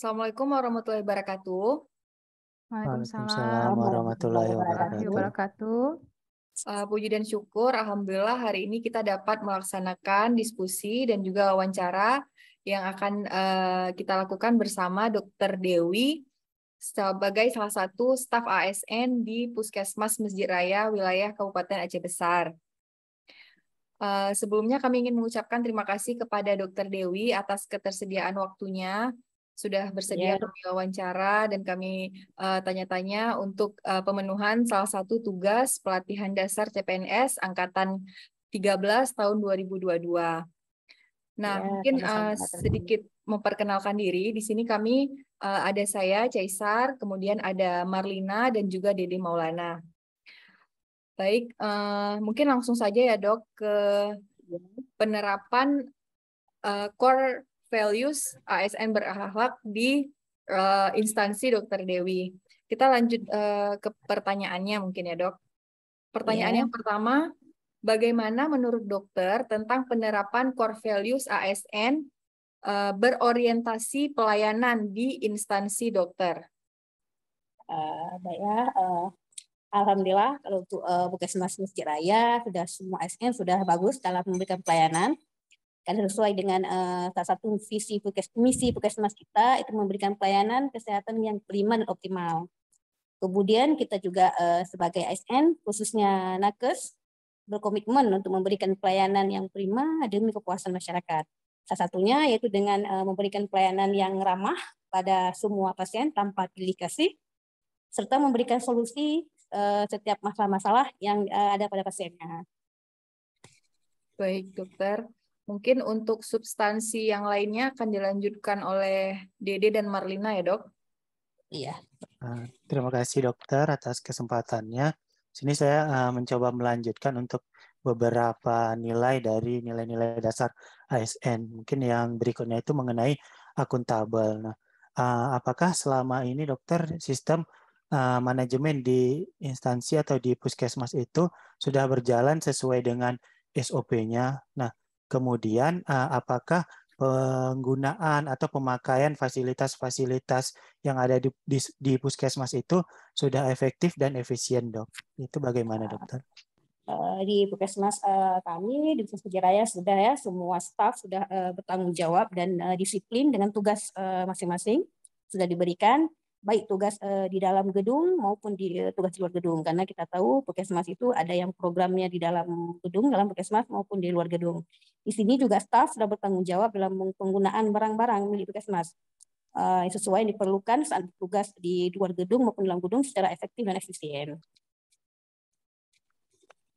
Assalamualaikum warahmatullahi wabarakatuh. Waalaikumsalam Waalaikumsalam warahmatullahi warahmatullahi wabarakatuh. wabarakatuh. Puji dan syukur, Alhamdulillah hari ini kita dapat melaksanakan diskusi dan juga wawancara yang akan kita lakukan bersama Dr. Dewi sebagai salah satu staf ASN di Puskesmas Masjid Raya wilayah Kabupaten Aceh Besar. Sebelumnya kami ingin mengucapkan terima kasih kepada Dr. Dewi atas ketersediaan waktunya, sudah bersedia kami wawancara dan kami tanya-tanya untuk pemenuhan salah satu tugas pelatihan dasar CPNS Angkatan 13 tahun 2022. Nah, mungkin sedikit memperkenalkan diri. Di sini kami ada saya, Caisar, kemudian ada Marlina dan juga Dede Maulana. Baik, mungkin langsung saja ya dok ke penerapan core values ASN berakhlak di instansi Dr. Dewi. Kita lanjut ke pertanyaannya mungkin ya dok. Pertanyaan yang pertama, bagaimana menurut dokter tentang penerapan core values ASN berorientasi pelayanan di instansi dokter? Baik ya, alhamdulillah kalau untuk Puskesmas Masjid Raya sudah semua ASN sudah bagus dalam memberikan pelayanan. Karena sesuai dengan salah satu misi Puskesmas kita itu memberikan pelayanan kesehatan yang prima dan optimal. Kemudian kita juga sebagai ASN khususnya nakes berkomitmen untuk memberikan pelayanan yang prima demi kepuasan masyarakat. Salah satunya yaitu dengan memberikan pelayanan yang ramah pada semua pasien tanpa pilih kasih, serta memberikan solusi setiap masalah-masalah yang ada pada pasiennya. Baik, dokter. Mungkin untuk substansi yang lainnya akan dilanjutkan oleh Dede dan Marlina ya, dok? Iya. Terima kasih dokter atas kesempatannya. Sini saya mencoba melanjutkan untuk beberapa nilai dari nilai-nilai dasar ASN. Mungkin yang berikutnya itu mengenai akuntabel. Nah, apakah selama ini dokter sistem manajemen di instansi atau di puskesmas itu sudah berjalan sesuai dengan SOP-nya? Nah, kemudian apakah penggunaan atau pemakaian fasilitas-fasilitas yang ada di puskesmas itu sudah efektif dan efisien, dok? Itu bagaimana, dokter? Di puskesmas kami di Puskesmas Masjid Raya sudah ya semua staf sudah bertanggung jawab dan disiplin dengan tugas masing-masing sudah diberikan, baik tugas di dalam gedung maupun tugas di luar gedung, karena kita tahu puskesmas itu ada yang programnya di dalam gedung, dalam puskesmas maupun di luar gedung. Di sini juga staf sudah bertanggung jawab dalam penggunaan barang-barang milik puskesmas sesuai yang diperlukan saat tugas di luar gedung maupun dalam gedung secara efektif dan efisien.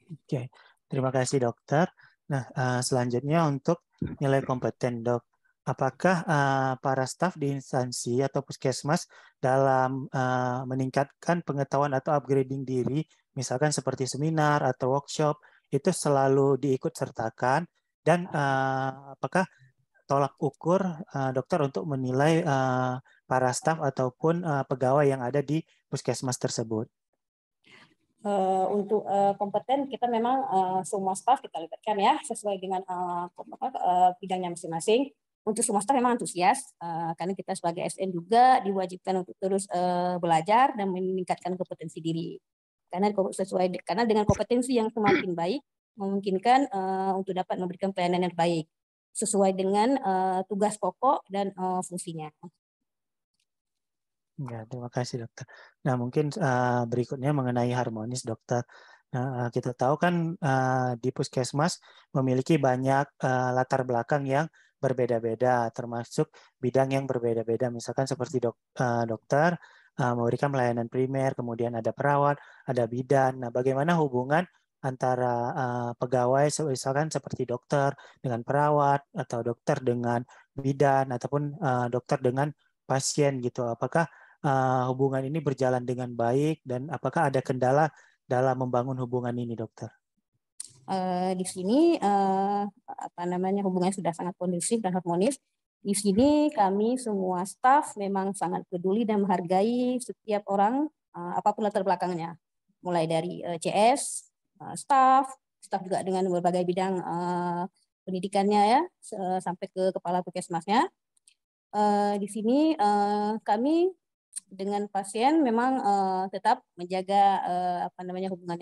Oke, terima kasih dokter. Nah, selanjutnya untuk nilai kompeten, dok. Apakah para staf di instansi atau puskesmas dalam meningkatkan pengetahuan atau upgrading diri, misalkan seperti seminar atau workshop, itu selalu diikut sertakan? Dan apakah tolak ukur dokter untuk menilai para staf ataupun pegawai yang ada di puskesmas tersebut? Untuk kompeten kita memang semua staf kita libatkan ya sesuai dengan bidangnya masing-masing. Untuk semua staf memang antusias karena kita sebagai ASN juga diwajibkan untuk terus belajar dan meningkatkan kompetensi diri. Karena dengan kompetensi yang semakin baik memungkinkan untuk dapat memberikan pelayanan yang baik sesuai dengan tugas pokok dan fungsinya. Ya, terima kasih dokter. Nah, mungkin berikutnya mengenai harmonis dokter. Nah, kita tahu kan di puskesmas memiliki banyak latar belakang yang berbeda-beda, termasuk bidang yang berbeda-beda. Misalkan seperti dokter memberikan pelayanan primer, kemudian ada perawat, ada bidan. Nah, bagaimana hubungan antara pegawai, misalkan seperti dokter dengan perawat, atau dokter dengan bidan, ataupun dokter dengan pasien gitu. Apakah hubungan ini berjalan dengan baik dan apakah ada kendala dalam membangun hubungan ini, dokter? Di sini hubungannya sudah sangat kondusif dan harmonis. Di sini kami semua staf memang sangat peduli dan menghargai setiap orang apapun latar belakangnya, mulai dari CS, staf juga dengan berbagai bidang pendidikannya ya, sampai ke kepala puskesmasnya. di sini kami dengan pasien memang tetap menjaga hubungan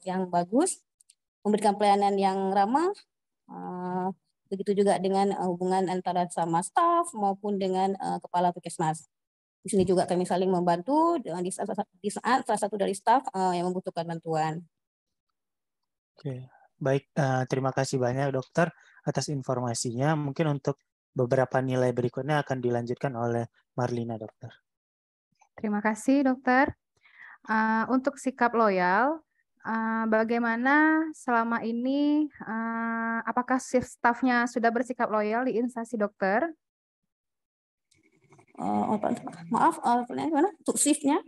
yang bagus, memberikan pelayanan yang ramah. Begitu juga dengan hubungan antara sama staf maupun dengan kepala puskesmas. Di sini juga kami saling membantu di saat salah satu dari staf yang membutuhkan bantuan. Oke, baik. Terima kasih banyak dokter atas informasinya. Mungkin untuk beberapa nilai berikutnya akan dilanjutkan oleh Marlina, dokter. Terima kasih dokter. Untuk sikap loyal, bagaimana selama ini, apakah staff-nya sudah bersikap loyal di instansi dokter? Maaf, pertanyaannya gimana? Untuk shift-nya?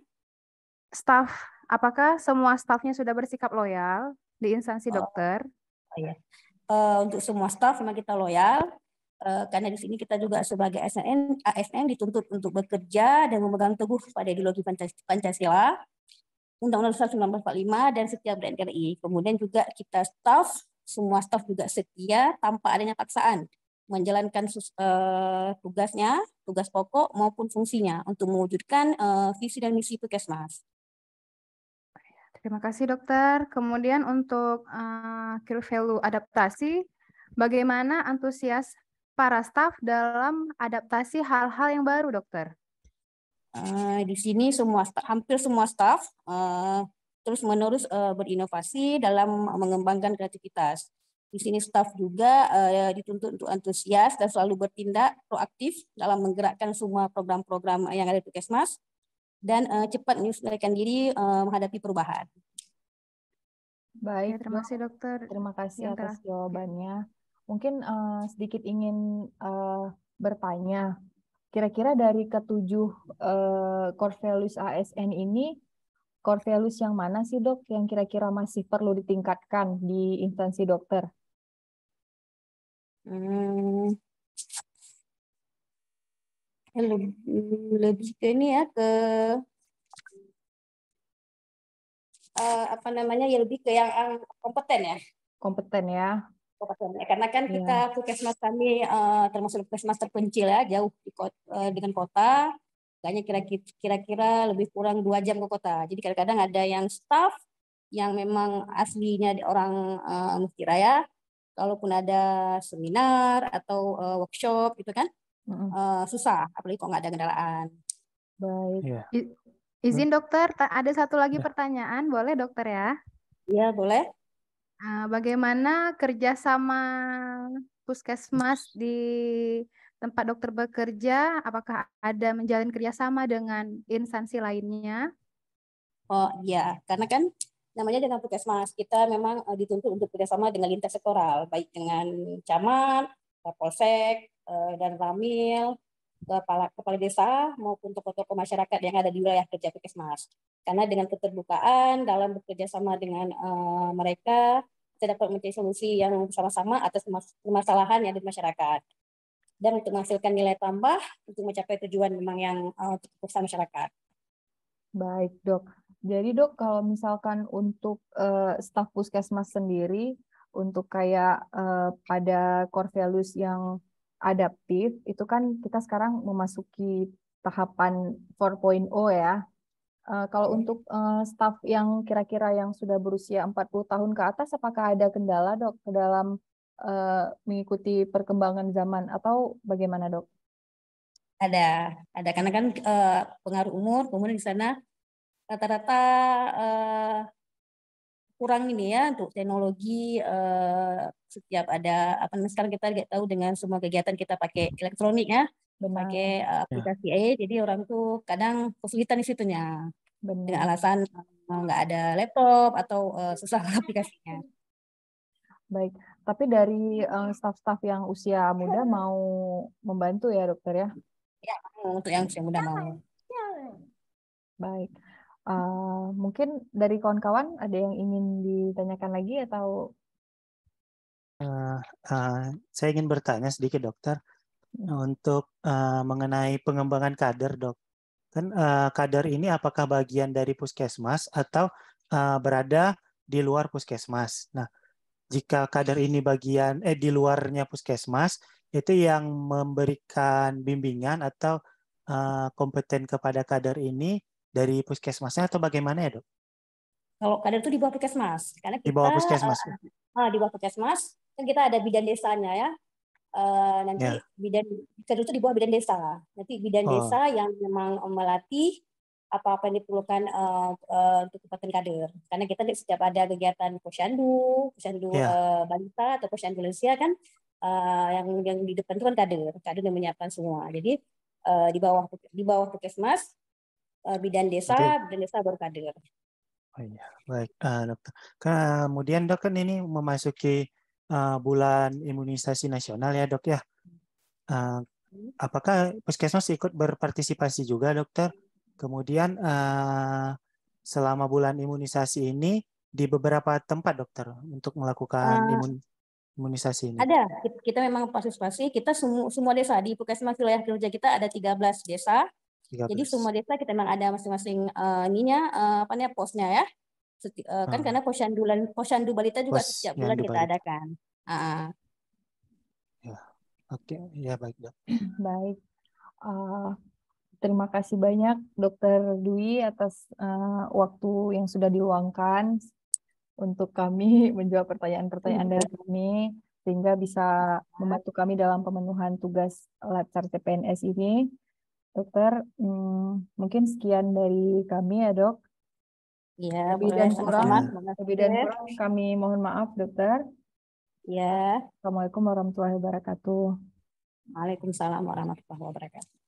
Staff, apakah semua staff-nya sudah bersikap loyal di instansi dokter? Iya. Untuk semua staff memang kita loyal, karena di sini kita juga sebagai ASN dituntut untuk bekerja dan memegang teguh pada ideologi Pancasila, Undang-Undang 1945 dan setia pada NKRI. Kemudian juga kita semua staff juga setia tanpa adanya paksaan menjalankan tugasnya, tugas pokok maupun fungsinya untuk mewujudkan visi dan misi Puskesmas. Terima kasih dokter. Kemudian untuk core value adaptasi, bagaimana antusias para staf dalam adaptasi hal-hal yang baru, dokter? Di sini hampir semua staf terus-menerus berinovasi dalam mengembangkan kreativitas. Di sini staf juga dituntut untuk antusias dan selalu bertindak proaktif dalam menggerakkan semua program-program yang ada di Puskesmas dan cepat menyesuaikan diri menghadapi perubahan. Baik, terima kasih dokter. Terima kasih atas jawabannya. Mungkin sedikit ingin bertanya, kira-kira dari ketujuh core values ASN ini, core values yang mana sih dok yang kira-kira masih perlu ditingkatkan di instansi dokter? Lebih ke ini ya, ke lebih ke yang kompeten ya. Kompeten ya. Kompeten. Karena kan kita puskesmas kami termasuk puskesmas terpencil ya, jauh dengan kota. Kayaknya kira-kira lebih kurang 2 jam ke kota. Jadi kadang-kadang ada yang staff yang memang aslinya orang Mesir Raya. Kalaupun ada seminar atau workshop gitu kan, susah, apalagi kalau nggak ada kendaraan. Baik. Yeah. Izin dokter, ada satu lagi pertanyaan, boleh dokter ya? Iya, boleh. Bagaimana kerjasama puskesmas di tempat dokter bekerja? Apakah ada menjalin kerjasama dengan instansi lainnya? Oh iya, karena kan namanya dengan puskesmas, kita memang dituntut untuk kerjasama dengan lintas sektoral, baik dengan camat, polsek, dan ramil, kepala desa, maupun tokoh-tokoh masyarakat yang ada di wilayah kerja puskesmas. Karena dengan keterbukaan dalam bekerja sama dengan mereka, kita dapat mencari solusi yang bersama-sama atas permasalahan yang ada di masyarakat. Dan untuk menghasilkan nilai tambah untuk mencapai tujuan memang yang untuk kepuasan masyarakat. Baik dok. Jadi dok, kalau misalkan untuk staf puskesmas sendiri, untuk kayak pada core values yang adaptif, itu kan kita sekarang memasuki tahapan 4.0 ya. Kalau untuk staf yang kira-kira yang sudah berusia 40 tahun ke atas, apakah ada kendala dok dalam mengikuti perkembangan zaman atau bagaimana dok? Ada karena kan pengaruh umur, kemudian di sana rata-rata kurang ini ya untuk teknologi. Setiap ada sekarang kita tahu dengan semua kegiatan kita pakai elektronik ya, pakai aplikasi jadi orang tuh kadang kesulitan di situnya. Dengan alasan nggak ada laptop atau susah aplikasinya. Baik, tapi dari staf-staf yang usia muda mau membantu ya dokter ya? Ya, untuk yang usia muda mau. Baik, mungkin dari kawan-kawan ada yang ingin ditanyakan lagi atau? Saya ingin bertanya sedikit dokter untuk mengenai pengembangan kader dok. Kan kader ini apakah bagian dari puskesmas atau berada di luar puskesmas? Nah, jika kader ini bagian di luarnya puskesmas, itu yang memberikan bimbingan atau kompeten kepada kader ini dari puskesmasnya atau bagaimana ya, Dok? Kalau kader itu di bawah puskesmas, karena Di kita bawah puskesmas. di bawah puskesmas kan kita ada bidan desanya ya. Nanti Ya. bidan kader itu di bawah bidan desa. Nanti bidan desa yang memang melatih apa-apa yang diperlukan untuk tempatan kader. Karena kita setiap ada kegiatan posyandu balita atau posyandu lansia kan yang di depan itu kan kader yang menyiapkan semua. Jadi di bawah puskesmas, bidan desa baru kader. Oh iya, baik, Dokter. Kemudian Dok, kan ini memasuki bulan imunisasi nasional ya, Dok ya. Apakah puskesmas ikut berpartisipasi juga, Dokter? Kemudian selama bulan imunisasi ini di beberapa tempat, Dokter, untuk melakukan imunisasi ini. Ada, kita memang partisipasi. Kita semua desa di puskesmas wilayah kerja kita ada 13 desa. 13. Jadi semua desa kita memang ada masing-masing posnya ya. Kan karena posyandu balita juga setiap bulan kita adakan. Ya, oke, ya baik, Dok. Baik. Terima kasih banyak Dokter Dwi atas waktu yang sudah diluangkan untuk kami menjawab pertanyaan-pertanyaan dari kami, sehingga bisa membantu kami dalam pemenuhan tugas Latsar CPNS ini. Dokter, mungkin sekian dari kami ya, Dok. Ya, lebih dan kurang kami mohon maaf, Dokter. Ya. Assalamualaikum warahmatullahi wabarakatuh. Waalaikumsalam warahmatullahi wabarakatuh.